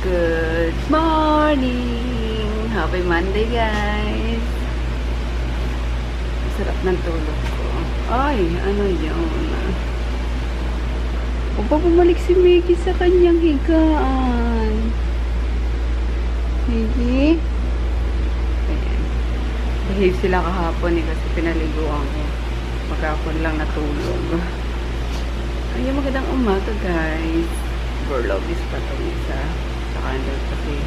Good morning! Happy Monday, guys! Sarap ng tulog ko. Ay, ano yun? O ba bumalik si Mickey sa kanyang higaan? Mickey? Ayan. Behave sila kahapon eh kasi pinaliguan ko. Maghapon lang natulog. Ay, magandang umaga, guys. Burlobis pa itong isa. Sa candle kasi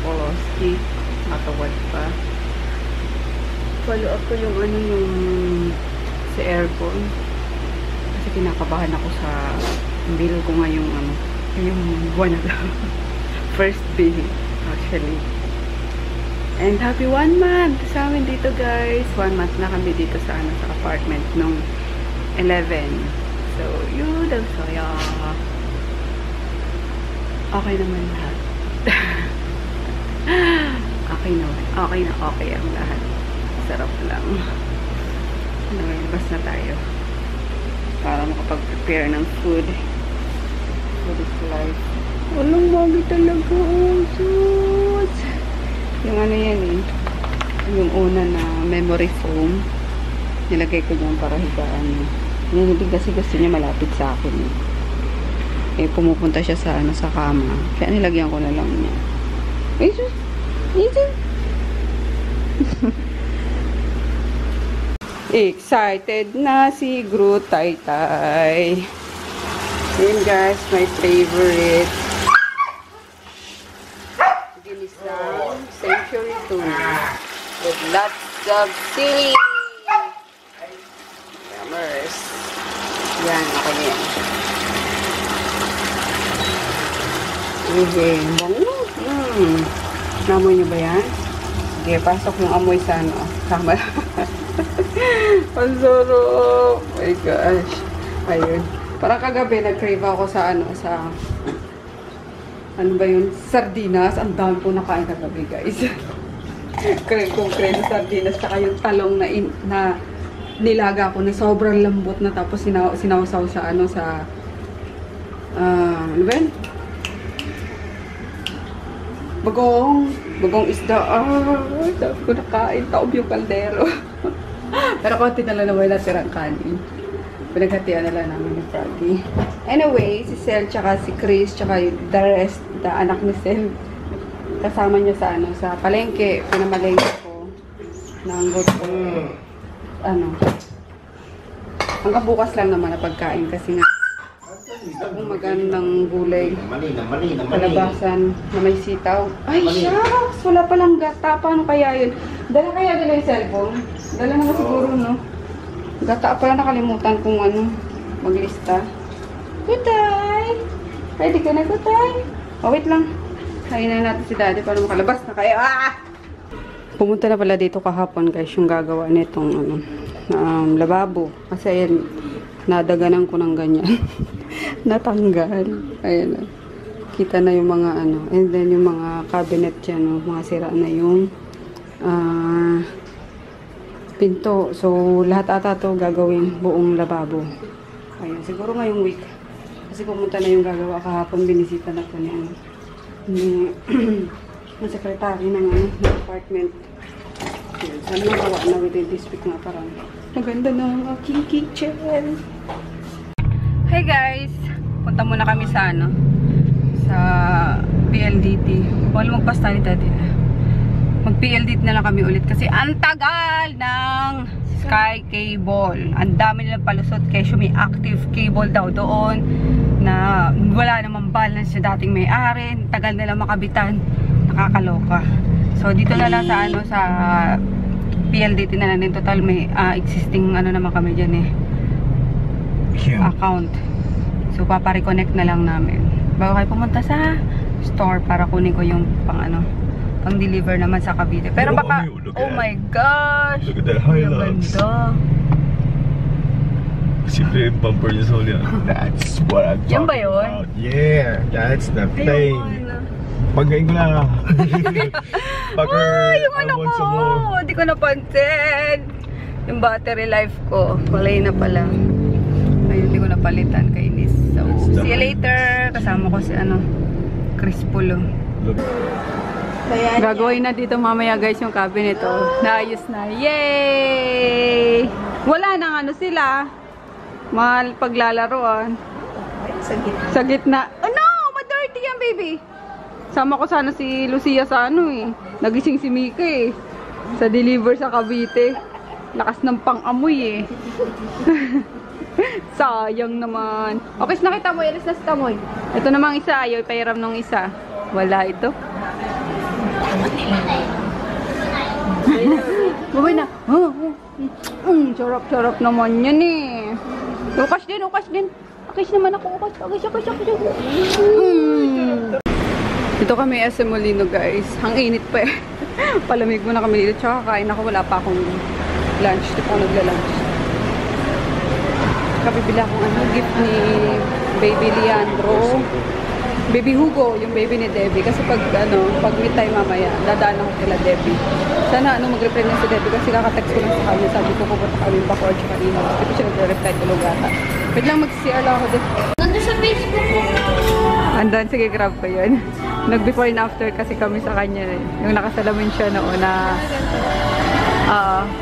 Poloski. Matawad pa. Follow up ko yung ano yung sa aircon. Kasi kinakabahan ako sa bill ko ngayong ano. Yung buwan na lang. First bill actually. And happy 1 month sa amin dito, guys. 1 month na kami dito sa ano sa apartment nung 11. So, yun ang saya. Okay naman lahat. Okay naman. Okay na okay ang lahat. Sarap lang. Nalabas na tayo. Para makapag-prepare ng food. Food is life. Walang magi talaga. Oh, sus. Yung ano yan eh. Yung una na memory foam. Nilagay ko dyan para higaan. Yung hindi kasi gusto niya malapit sa akin eh. Eh, pumupunta siya sa ano sa kama. Kaya nilagyan ko na lang niya. Ay, sus! Excited na si Groot Taytay. Yun, guys, my favorite. Ginisang century tuna. With lots of chili. Yummers. Yan, okay na yan. Bango. Namoy nyo ba yan? Sige, pasok yung amoy sa ano. Tama. Ang sarap. Oh my gosh. Ayun. Parang kagabi, nag-crave ako sa ano, sa ano ba yun? Sardinas. Ang dami po nakain kagabi, guys. Crave kong crave sardinas. Tsaka yung talong na nilaga ko na sobrang lambot na tapos sinawsaw sa ano sa ano ba yun? Bagong isda. Dami ko nakain. Taob yung kaldero. Pero konti na lang naman natirang kanin. Pinaghatian na lang namin ni Froggy. Anyway, si Sel, tsaka si Chris, tsaka the rest, the anak ni Sel, kasama niya sa ano, sa palengke. Pinamalengke ko ng ano. Hanggang bukas lang naman na pagkain kasi nga kung magandang gulay, kalabasan na may sitaw. Ay, shucks! Wala palang gata. Paano kaya yun? Dala yung cellphone? Dala naman siguro, no? Gata pala, nakalimutan kung ano, maglista. Gutay! Ready ka na, Gutay? Oh, wait lang. Kainan natin si Daddy para makalabas na kayo. Pumunta na pala dito kahapon, guys, yung gagawa nitong ano, lababo. Kasi ayan, nadaganan ko ng ganyan. Natanggal. Ayan na. Kita na yung mga ano. And then yung mga cabinet dyan. No? Mga sira na yung pinto. So, lahat ata to gagawin buong lababo. Ayan. Siguro ngayong week. Kasi pumunta na yung gagawa kahapon. Binisita na po ni ano. Yung sekretary ng ano, ng apartment. Ayan. Sana magawa na within this week nga parang maganda na ang aking kitchen. Hey guys! Punta muna kami sa ano, sa PLDT. Bawal magpasta ni Daddy. Mag-PLDT na lang kami ulit kasi ang tagal ng Sky Cable. Ang dami nilang palusot kasi may active cable daw doon na wala namang balance sa dating may-ari. Tagal nila makabitan. Nakakaloka. So dito na lang sa ano, sa PLDT na lang din. Total may existing ano naman kami dyan eh, account. So papareconnect na lang namin bago kayo pumunta sa store para kunin ko yung pang ano, pang deliver naman sa Cavite. Pero baka, oh my gosh, look at that highlights. Siyempre yung bumper niya sa huli. That's what I'm talking ba yun? about. Yeah, that's the thing. Pagkain ko na. Bakit yung ano ko, hindi ko napansin. Yung battery life ko, kulay na pala. Ayun, hindi ko napalitan, kainis. So, see you later. Kasama ko si ano, Crispolo. Look. Gagawin na dito mamaya guys yung cabinet. Oh. Naayos na. Yay! Wala nang ano sila. Mahal paglalaroan. Sa gitna. Oh no! Ma-dirty yan baby! Sama ko sana si Lucia sa ano eh. Nagising si Mika eh. Sa deliver sa Cavite. Lakas ng pang-amoy eh. Sayang naman. Okay, nakita mo. Ilis na si Tamoy. Ito namang isa. Ayaw ipahiram nung isa. Wala ito. Bumay na. Sarap-sarap naman yan eh. Ukas din, ukas din. Ukas naman ako. Ukas. Dito kami sa Molino guys. Ang init pa eh. Palamig mo na kami dito. Tsaka kain ako. Wala pa akong lunch. Di pa ako nagla-lunch. Kabibila akong gift ni Baby Leandro. Baby Hugo, yung baby ni Debbie. Kasi pag meet tayo mamaya, dadaan ako kila Debbie. Sana mag-reply na si Debbie kasi kaka-text ko lang sa kanya. Sabi ko pupunta kami Bacoor tsaka Ino. Kasi ko siya nag-reply tulog ata. Wait lang, mag-CR lang ako din. Nandun sa Facebook mo. Andun, sige, grab ko yun. Nag-before and after kasi kami sa kanya. Yung nakasalamin siya noon na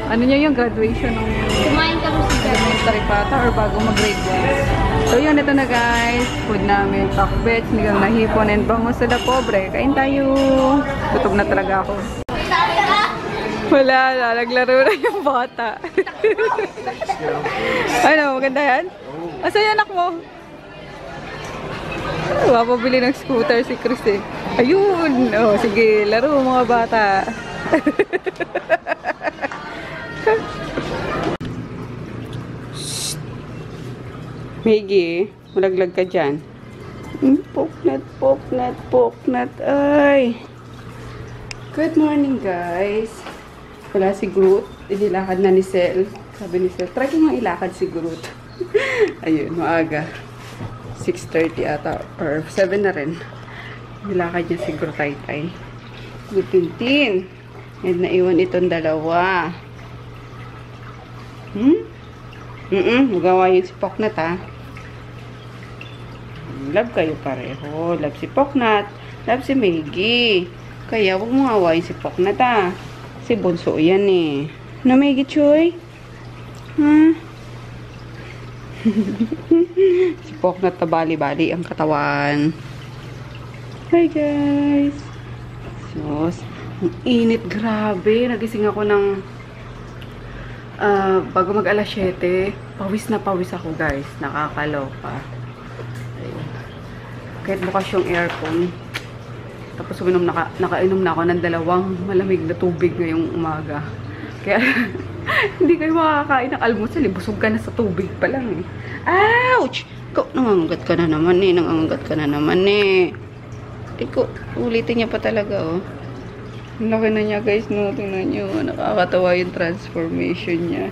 ano niya yung graduation ng Kumain kami sa elementary pata or bago mag-grade 1. So yun, ito na guys. Food namin, pakbets, nigang nahipon, and bangus sila pobre. Kain tayo. Gutom na talaga ako. Wala na, naglaro na yung bata. Ano, maganda yan? Asa yung anak mo? Mapabili ng scooter si Chris eh. Ayun! Oh, sige, laro mga bata. Miggy, malaglag ka dyan. Poknat. Ay! Good morning, guys. Wala si Groot. Inilakad na ni Sel. Sabi ni Sel, try ko nga ilakad si Groot. Ayun, maaga. 6:30 ata. Or 7 na rin. Nilakad niya si Groot tay-tay. Good Tintin. And naiwan itong dalawa. Magawa yun si Poknat ha. Love kayo pareho. Love si Poknat. Love si Miggy. Kaya huwag mo awayin si Poknat ha. Si Bunso yan eh. Na Miggy Choy? Ha? Si Poknat na bali-bali ang katawan. Hi guys. So, ang init, grabe. Nagising ako ng bago mag alas 7. Pawis na pawis ako guys. Nakakaloka. Ayun. Kahit bukas yung aircon. Tapos nakainom na ako ng 2 malamig na tubig ngayong umaga. Kaya hindi kayo makakain ng almusal. Busog ka na sa tubig pa lang eh. Ouch! Ikaw, nangangagat ka na naman eh. Nangangagat ka na naman eh. Ikaw, ulitin niya pa talaga oh. Ang laki na niya guys, no? Tingnan niyo. Nakakatawa yung transformation niya.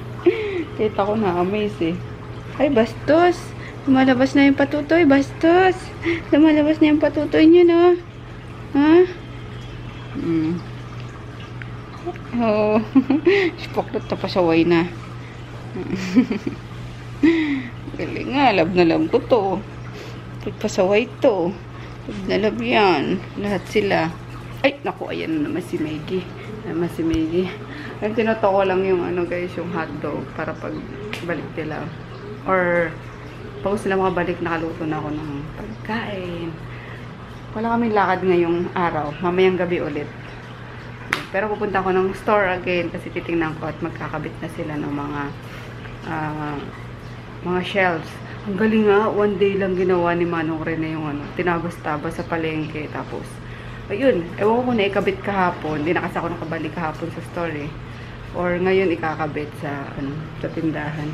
Kita ko na-amaze eh. Ay, bastos! Lumalabas na yung patutoy, bastos! Lumalabas na yung patutoy niya, no? Ha? Oh. Spoktot na pasaway na. Galing nga, love na love ko to. Pagpasaway to. Love na love yan. Lahat sila. Ay, naku, ayan na naman si Miggy. Naman si Miggy. Ay, tinotoko lang yung ano guys, yung hotdog para pag balik nila. Or, pag sila makabalik, nakaluto na ako ng pagkain. Wala kaming lakad ngayong araw. Mamayang gabi ulit. Pero pupunta ako ng store again kasi titingnan ko at magkakabit na sila ng mga shelves. Ang galing nga, 1 day lang ginawa ni Manong Rene yung ano, tinabas-tabas sa palengke. Tapos, ayun, ewan ko kung naikabit kahapon. Hindi na kasi ako nakabalik kahapon sa store eh. Or ngayon ikakabit sa tindahan.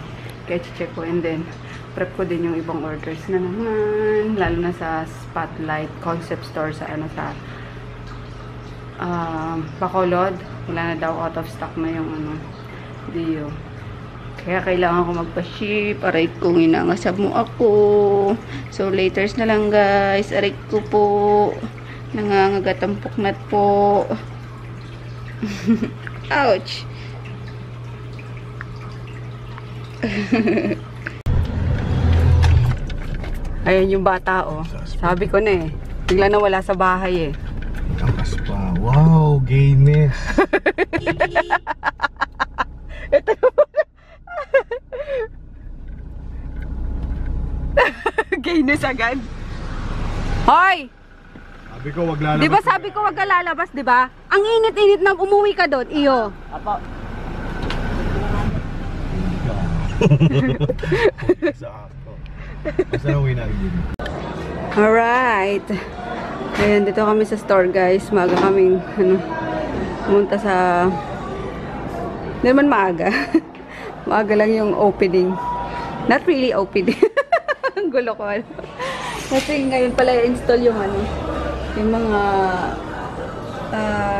Kaya check ko and then prep ko din yung ibang orders na naman. Lalo na sa Spotlight Concept Store sa Bacolod. Wala na daw, out of stock na yung Dio. Kaya kailangan ko magpa-ship. Aray ko, inangasab mo ako. So laters na lang guys. Aray ko po. Nangangagat ang Poknat po. Ouch! Ayan yung bata, oh. Sabi ko na eh. Bigla na wala sa bahay eh. Lakas pa. Wow, gayness. Ito gayness agad. Hoy! Sabi ko, wag lalabas. Di ba sabi ko wag ka lalabas, di ba? Ang init-init na umuwi ka doon, iyo. Apo. Sakto. Basta na uwi natin dito. Alright. Ayan, dito kami sa store, guys. Maaga kaming, pumunta sa... Hindi naman maaga. Maaga lang yung opening. Not really opening. Ang gulo ko. Kasi ngayon pala i-install yung yung mga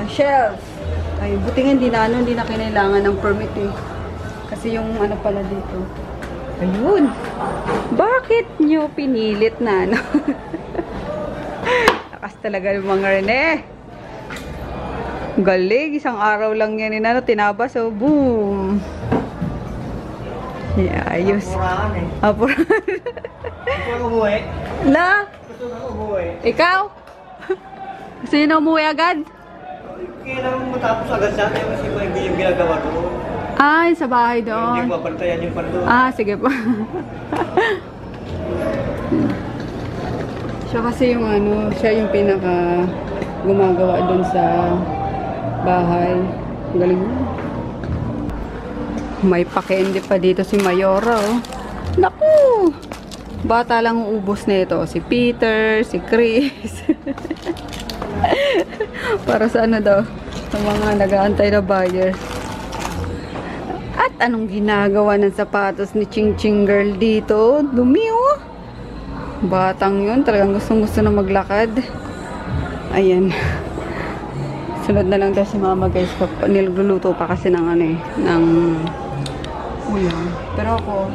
shelves. Ay, buti nga hindi na kinailangan ng permit eh. Kasi yung pala dito. Ayun. Bakit nyo pinilit na Lakas talaga ng mga Rene. Galing. Isang araw lang yan tinabas. So, boom. Yeah, ayos. Apurahan eh. Apurahan. Gusto na umuwi? La? Gusto na umuwi? Ikaw? Gusto nyo na umuwi agad? Kailangan matapos agad sa akin kasi hindi yung ginagawa ko. Ay, sa bahay Hindi doon. ko mapantayan yung pando. Sige pa. Siya kasi yung siya yung pinaka gumagawa doon sa bahay. Galing mo. May pakende pa dito si Mayora, oh. Naku! Bata lang uubos na ito. Si Peter, si Chris. Para sa daw? Sa mga nag-aantay na buyer. At anong ginagawa ng sapatos ni Ching Ching Girl dito? Dumi, oh. Batang yun. Talagang gustong-gusto na maglakad. Ayan. Sunod na lang daw si Mama, guys. Niluluto pa kasi ng ng ulam. Pero ako,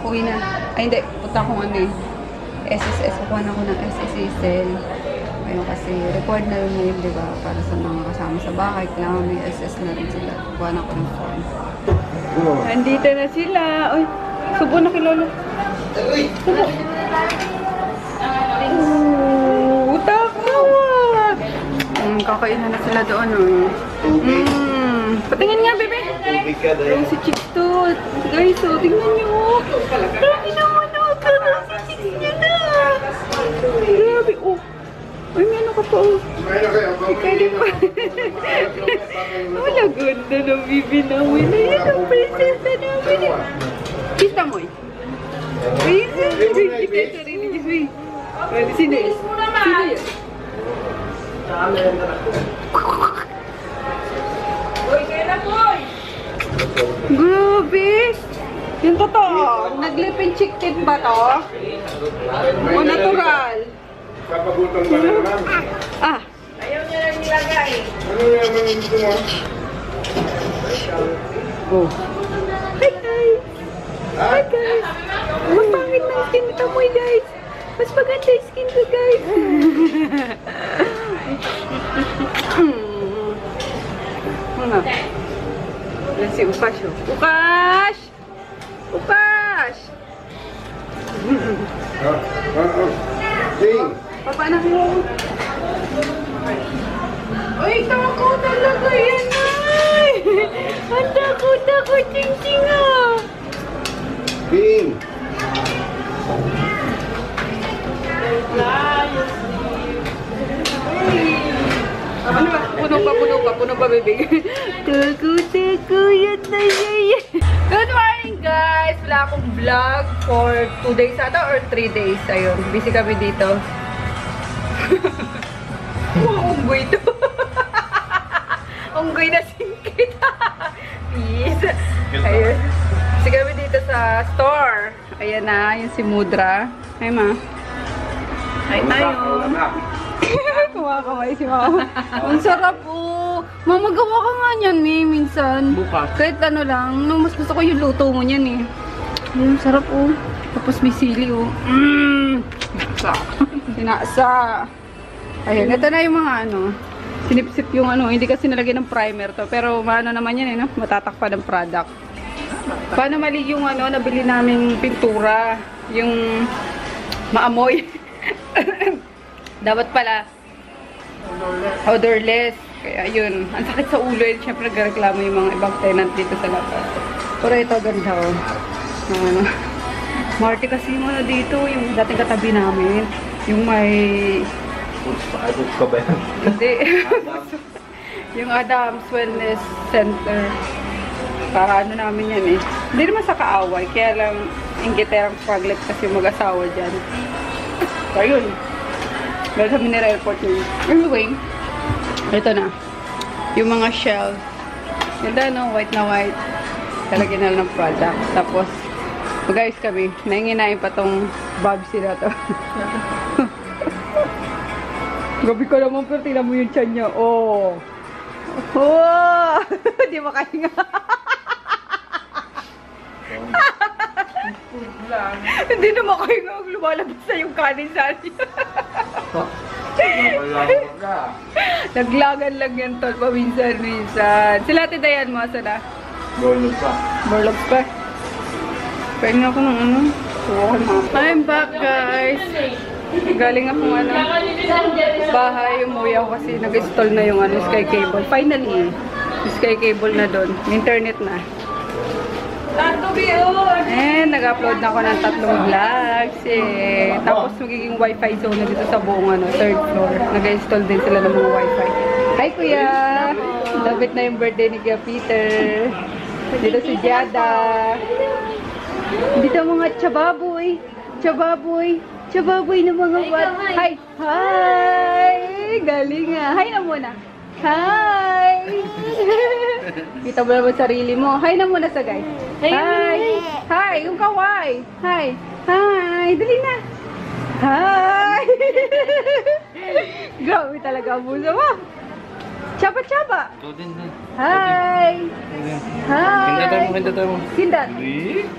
uwi na. Ay, hindi. Punta akong SSS. Kukuha na ako ng SSS cell. Ayun kasi, record na rin ngayon, diba? Para sa mga kasama sa bahay. Kailangan may SS na rin sila. Kukuha na ako ng form. Nandito na sila. Uy, subo na kay Lolo. Subo. Takawa! Kakain na sila doon, oh. Patingin nga, bebe. Yung si Chicks to. Guys, oh, tingnan nyo. Grabe naman, oh. Parang si Chicks niya na. Grabe, oh. Ay, may ka pa, oh. Ikaw din pa. Wala, ganda ng bibi namin. Ayan, ang prinsesa namin. Kista mo, eh. Ay, kita sa rin niya, eh. Sino yan? Sino yan? Grabe! Yung totoo, naglipin chicken ba to? O natural? Kapagutang ba na naman? Ayaw niya lang nilagay. Ano naman gusto mo? Oh. Hi guys! Hi guys! Ang pangit ng skin nito mo, guys! Mas maganda yung skin ko, guys! Yan si Ukash, oh. Ukash! Ukash! Ding! Paano mo? Ay, takot talaga yan, ay! Ang takot ako, Ching-Ching, ah! Ding! Ano ba? Puno pa, bibig. Takot-tako yan na yan. Good morning, guys! Wala akong vlog for 2 days ata or 3 days. Ayun, busy kami dito. Unggoy to. Unggoy na singkit. Peace. Ayun. Busy kami dito sa store. Ayan na, yung si Mudra. Hi, ma. Hi, tayo. Kumakamay si mama. Ang sarap po. Mama, gawa ka nga niyan eh, minsan. Bukas. Kahit lang. No, mas gusto ko yung luto mo niyan eh. Ang sarap oh. Tapos may sili oh. Sinasa. Sinasa. Ayun, ito na yung mga sinipsip yung hindi kasi nalagyan ng primer to. Pero maano naman yan eh, no? Matatakpan ng product. Paano mali yung nabili naming pintura. Yung maamoy. Dapat pala, odorless. Kaya yun, ang sakit sa ulo yun. Siyempre nagreklamo yung mga ibang tenant dito sa labas. Pero ito ganda oh. Ano, Marty kasi yung ano dito, yung dating katabi namin. Yung may... Books ka ba yan? Hindi. Yung Adams Wellness Center. Para ano namin yan eh. Hindi naman sa kaaway. Kaya lang, ingiterang spaglet kasi yung mag-asawa dyan. So yun. Dahil sa Minera Airport yun. Anyway, ito na. Yung mga shell. Ganda no? White na white. Talagyan na lang ng product. Tapos, mag-ayos kami. Nainginain pa tong Babsy na to. Gabi ko naman, pero tingnan mo yung tiyan niya. Oh! Oh! Di makahinga. Hindi na makahinga. Lumalabas na yung kanin sa niya. Naglagan lang yan tol. Paminsan-minsan. Sila Ate Dayan mo. Asa na? Borlog pa. Borlog pa. Pwede ako ng ano. I'm back guys. Galing akong ano. Bahay. Umuwi ako kasi nag-install na yung ano, Sky Cable. Finally. Sky Cable na doon. Internet na. And nag-upload na ako ng 3 vlogs eh. Tapos magiging wifi zone na dito sa buong ano, 3rd floor. Nag-install din sila ng mga wifi. Hi kuya! Dapat na yung birthday ni Kuya Peter. Dito si Jada. Dito mga chababoy. Chababoy. Chababoy na mga wat. Hi! Hi! Galing nga. Hi na muna. Hi! Kita mo naman sarili mo. Hi na muna sa guys. Hi! Hi! Yung kawai. Hi! Hi! Dali na! Hi! Grabe talaga ang busa mo. Chaba-chaba! Hi! Hi! Kindat mo. Kindat!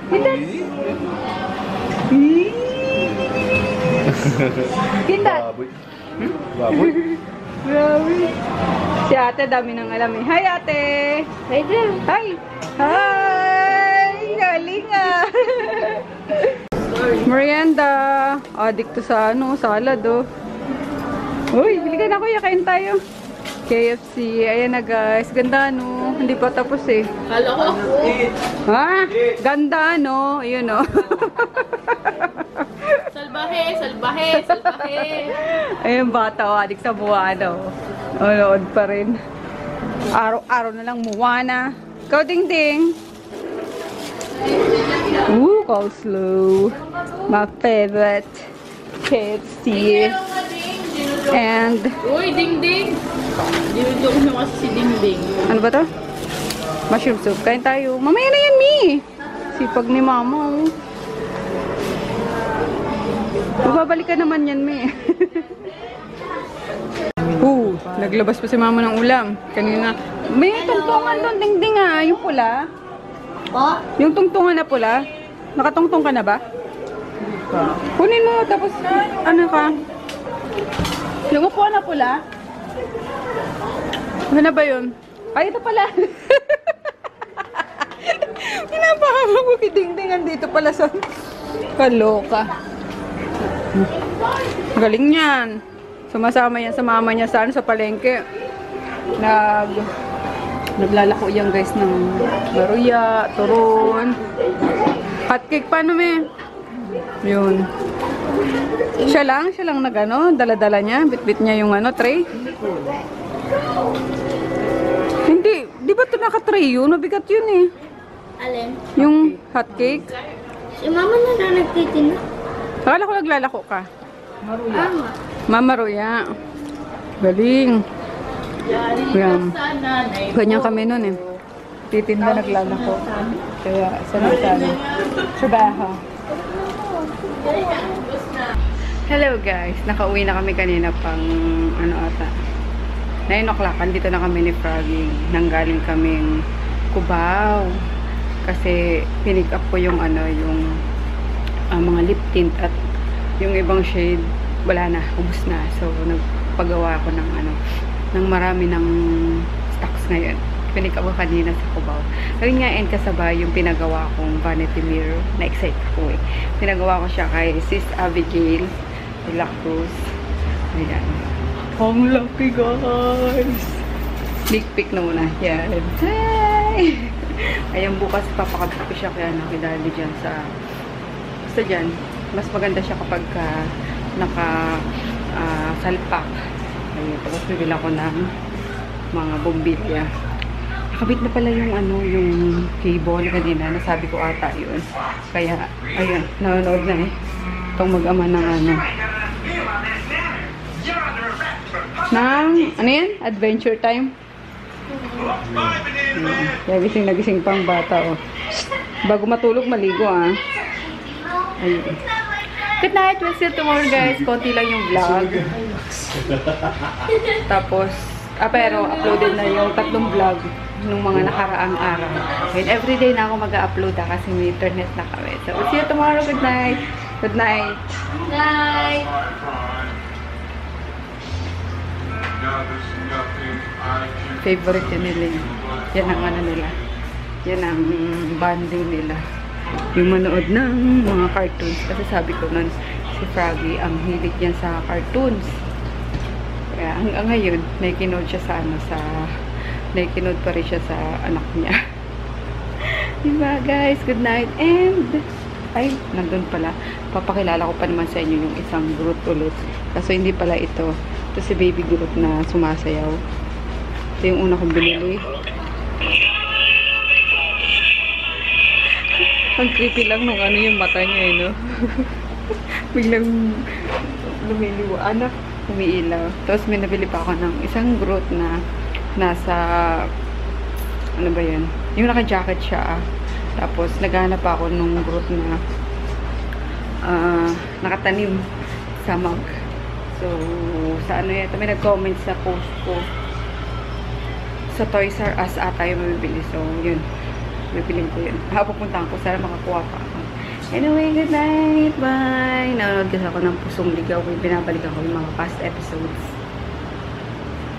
Kindat! Kindat! Baboy. Baboy? Grabe. Si ate, dami nang alam eh. Hi ate! Hi there! Hi! Hi! Galing ah! Merienda! Addict to sa ano, salad oh. Uy, bili ka na kuya, kain tayo. KFC. Ayan na guys. Ganda no. Hindi pa tapos eh. Kala ko ako. Ha? Ganda no. Ayun no. Salbahe, salbahe, salbahe. Ayun bata o. Adik sa Moana o. Nood pa rin. Araw-araw na lang Moana. Ikaw ding ding. Ooh, coleslaw. My favorite. KFC. And Uy, ding-ding. Dinudo ko siya kasi si ding-ding. ano ba to? Mushroom soup. Kain tayo. Mamaya na yan, Mi! Sipag ni Mama, oh. Babalik ka naman yan, Mi. Naglabas pa si Mama ng ulam. Kanina. May tungtungan doon, ding-ding ah. Yung pula. Oh? Yung tungtungan na pula. Nakatungtong ka na ba? Kunin mo, tapos ano ka? Yung upuan na pula. Ano ba yun? Ay, ito pala. Pinapahamag ko kiding-dingan dito pala sa kaloka. Galing yan. Sumasama yan sa mama niya saan sa palengke. Naglalako yan guys ng baruya, turon. Hotcake pa naman. Yun. Siya lang nag-ano, dala-dala niya, bit-bit niya yung ano, tray. Hindi, di ba ito naka-tray yun? Mabigat yun eh. Alin? Yung hot cake. Si mama na nagtitin. Akala ko naglalako ka. Maruya. Mama Ruya. Galing. Yan. Ganyan kami nun eh. Titinda naglalako. Kaya sana-sana. Trabaho. Hello guys, nakauwi na kami kanina pang ano ata 9 o'clock, dito na kami ni Froggy. Nanggaling kaming Cubao kasi pinick up ko yung ano, yung mga lip tint at yung ibang shade wala na, ubos na. So nagpagawa ko ng ano, ng marami ng stocks ngayon. Pinick up ko kanina sa Cubao. Ayun nga, and kasabay yung pinagawa kong vanity mirror. Na-excite ko eh. Pinagawa ko siya kay Sis Abigail de la Cruz. Ayan. Ang laki, guys. Sneak peek na muna. Yan. Hi! Ayan, bukas papakabit ko siya kaya nakidali dyan sa... Basta dyan. Mas maganda siya kapag salpak. Ayun. Tapos bibila ko ng mga bombilya. Nakabit na pala yung yung cable kanina. Nasabi ko ata yun. Kaya, ayun. Nanonood na eh. Itong mag-ama ng ano yan? Adventure time? Kaya gising na gising pang bata, oh. Bago matulog, maligo, ah. Ayun. Good night. We'll see you tomorrow, guys. Konti lang yung vlog. Tapos, pero uploaded na yung 3 vlog nung mga nakaraang araw. And everyday na ako mag-upload kasi may internet na kami. So, we'll see you tomorrow. Good night. Good night. Night! Favorite yun nila. Yan ang nila. Yan ang bonding nila. Yung manood ng mga cartoons. Kasi sabi ko nun, si Froggy, ang hilig yan sa cartoons. Kaya hanggang ngayon, naikinood siya sa naikinood pa rin siya sa anak niya. Diba guys? Good night. And, ay, nandun pala. Papakilala ko pa naman sa inyo yung isang Groot ulit. Kaso hindi pala ito. Ito si Baby Groot na sumasayaw. Ito yung una kong binili. Ang creepy lang nung yung mata niya, no? Biglang lumiliwa. Umiilaw. Tapos may nabili pa ako ng isang Groot na nasa, ano ba yan? Yung naka-jacket siya, Tapos naghanap ako nung Groot na nakatanim sa mug. So, sa may nag-comment sa post ko. Sa Toys R Us ata yung mabibili. So, yun. Bibiling ko yun. Pupuntahan ko. Sana makakuha pa ako. Anyway, good night. Bye! Nanonood kasi ako ng Pusong Ligaw. Binabalikan ko yung mga past episodes.